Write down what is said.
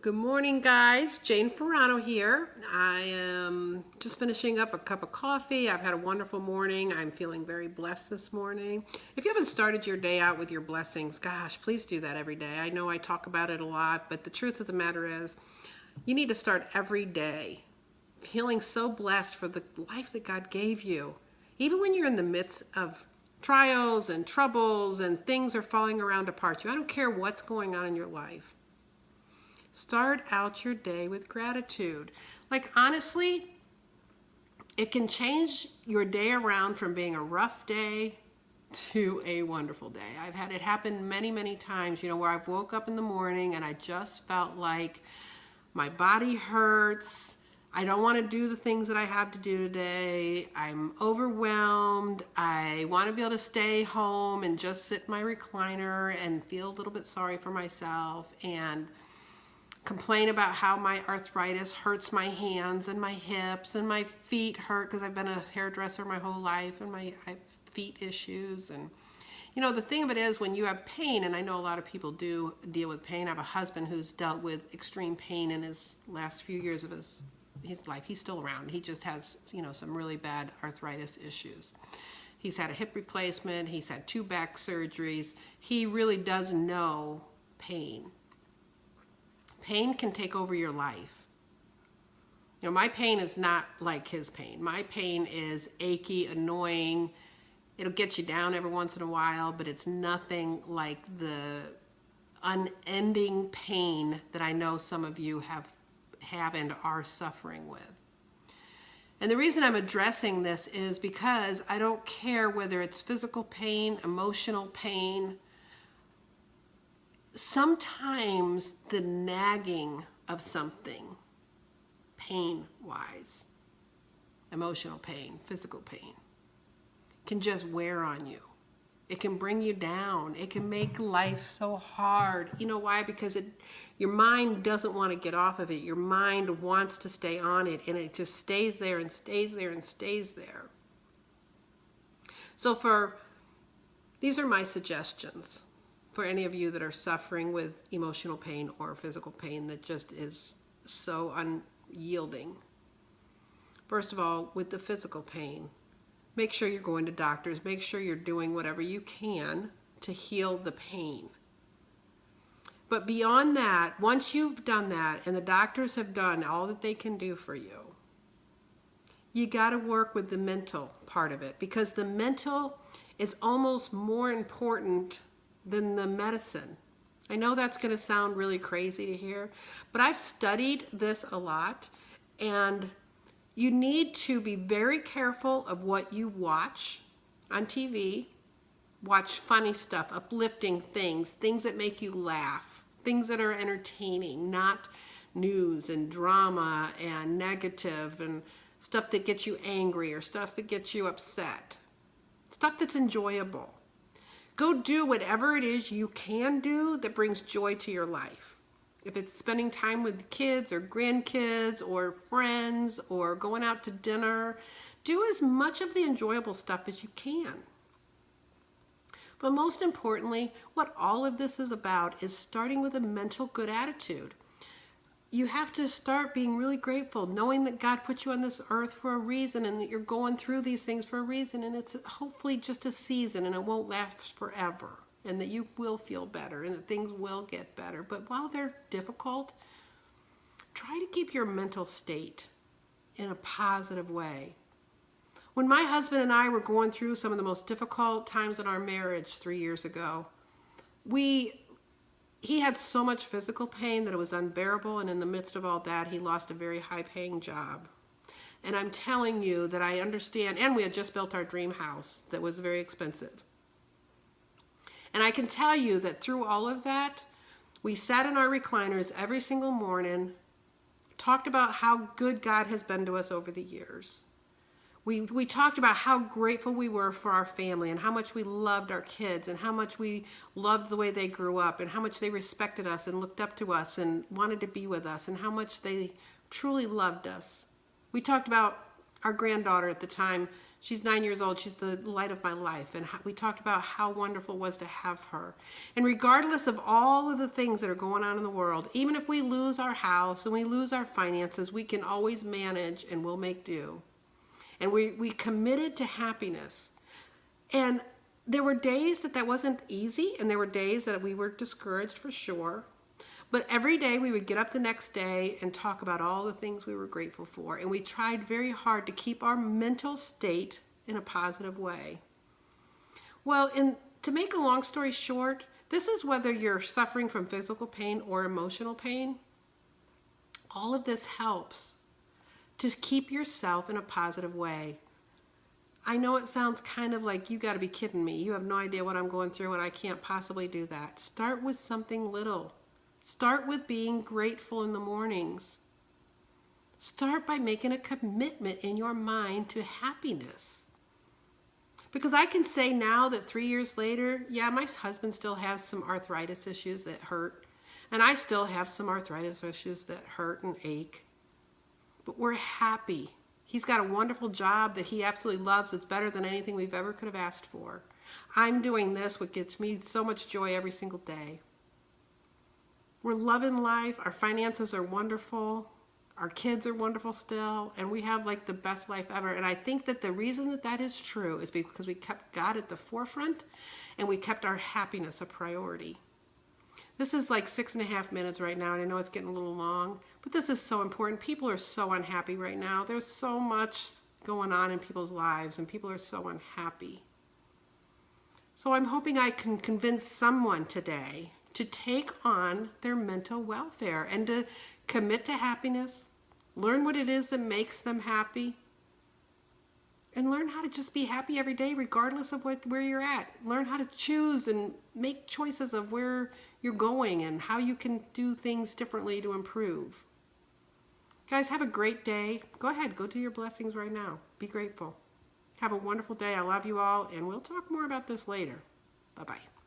Good morning, guys. Jane Ferrano here. I am just finishing up a cup of coffee. I've had a wonderful morning. I'm feeling very blessed this morning. If you haven't started your day out with your blessings, gosh, please do that every day. I know I talk about it a lot, but the truth of the matter is you need to start every day feeling so blessed for the life that God gave you. Even when you're in the midst of trials and troubles and things are falling around apart you, I don't care what's going on in your life. Start out your day with gratitude. Like, honestly, it can change your day around from being a rough day to a wonderful day. I've had it happen many, many times, where I've woke up in the morning and I just felt like my body hurts. I don't want to do the things that I have to do today. I'm overwhelmed. I want to be able to stay home and just sit in my recliner and feel a little bit sorry for myself and complain about how my arthritis hurts my hands and my hips and my feet hurt because I've been a hairdresser my whole life and I have feet issues. And the thing of it is, when you have pain, and I know a lot of people do deal with pain. I have a husband who's dealt with extreme pain in his last few years of his life. He's still around. He just has some really bad arthritis issues. He's had a hip replacement. He's had 2 back surgeries. He really does know pain. Pain can take over your life. My pain is not like his pain. My pain is achy, annoying. It'll get you down every once in a while, but it's nothing like the unending pain that I know some of you have and are suffering with. And the reason I'm addressing this is because I don't care whether it's physical pain, emotional pain. Sometimes the nagging of something, pain-wise, emotional pain, physical pain, can just wear on you. It can bring you down. It can make life so hard. You know why? Because your mind doesn't want to get off of it. Your mind wants to stay on it, and it just stays there and stays there and stays there. So these are my suggestions for any of you that are suffering with emotional pain or physical pain that just is so unyielding. First of all, with the physical pain, make sure you're going to doctors. Make sure you're doing whatever you can to heal the pain. But beyond that, once you've done that and the doctors have done all that they can do for you, you got to work with the mental part of it, because the mental is almost more important than the medicine. I know that's going to sound really crazy to hear, but I've studied this a lot, and you need to be very careful of what you watch on TV. Watch funny stuff, uplifting things that make you laugh, things that are entertaining, not news and drama and negative and stuff that gets you angry or stuff that gets you upset. Stuff that's enjoyable. Go do whatever it is you can do that brings joy to your life. If it's spending time with kids or grandkids or friends or going out to dinner, do as much of the enjoyable stuff as you can. But most importantly, what all of this is about is starting with a mental good attitude. You have to start being really grateful, knowing that God put you on this earth for a reason and that you're going through these things for a reason, and it's hopefully just a season and it won't last forever, and that you will feel better and that things will get better. But while they're difficult, try to keep your mental state in a positive way. When my husband and I were going through some of the most difficult times in our marriage 3 years ago, he had so much physical pain that it was unbearable, and in the midst of all that, he lost a very high-paying job. And I'm telling you that I understand, and we had just built our dream house that was very expensive. And I can tell you that through all of that, we sat in our recliners every single morning, talked about how good God has been to us over the years. We talked about how grateful we were for our family and how much we loved our kids and how much we loved the way they grew up and how much they respected us and looked up to us and wanted to be with us and how much they truly loved us. We talked about our granddaughter at the time. She's 9 years old. She's the light of my life. And we talked about how wonderful it was to have her. And regardless of all of the things that are going on in the world, even if we lose our house and we lose our finances, we can always manage and we'll make do. And we committed to happiness. And there were days that wasn't easy, and there were days that we were discouraged for sure. But every day we would get up the next day and talk about all the things we were grateful for. And we tried very hard to keep our mental state in a positive way. Well, to make a long story short, this is whether you're suffering from physical pain or emotional pain. All of this helps to keep yourself in a positive way. I know it sounds kind of like, you got to be kidding me. You have no idea what I'm going through and I can't possibly do that. Start with something little. Start with being grateful in the mornings. Start by making a commitment in your mind to happiness. Because I can say now that 3 years later, yeah, my husband still has some arthritis issues that hurt. And I still have some arthritis issues that hurt and ache. But we're happy. He's got a wonderful job that he absolutely loves. It's better than anything we've ever could have asked for. I'm doing this, what gives me so much joy every single day. We're loving life. Our finances are wonderful. Our kids are wonderful still. And we have like the best life ever. And I think that the reason that is true is because we kept God at the forefront and we kept our happiness a priority. This is like 6.5 minutes right now, and I know it's getting a little long, but this is so important. People are so unhappy right now. There's so much going on in people's lives, and people are so unhappy. So I'm hoping I can convince someone today to take on their mental welfare and to commit to happiness, learn what it is that makes them happy, and learn how to just be happy every day regardless of where you're at. Learn how to choose and make choices of where you're going and how you can do things differently to improve. Guys, have a great day. Go ahead, go do your blessings right now. Be grateful. Have a wonderful day. I love you all, and we'll talk more about this later. Bye-bye.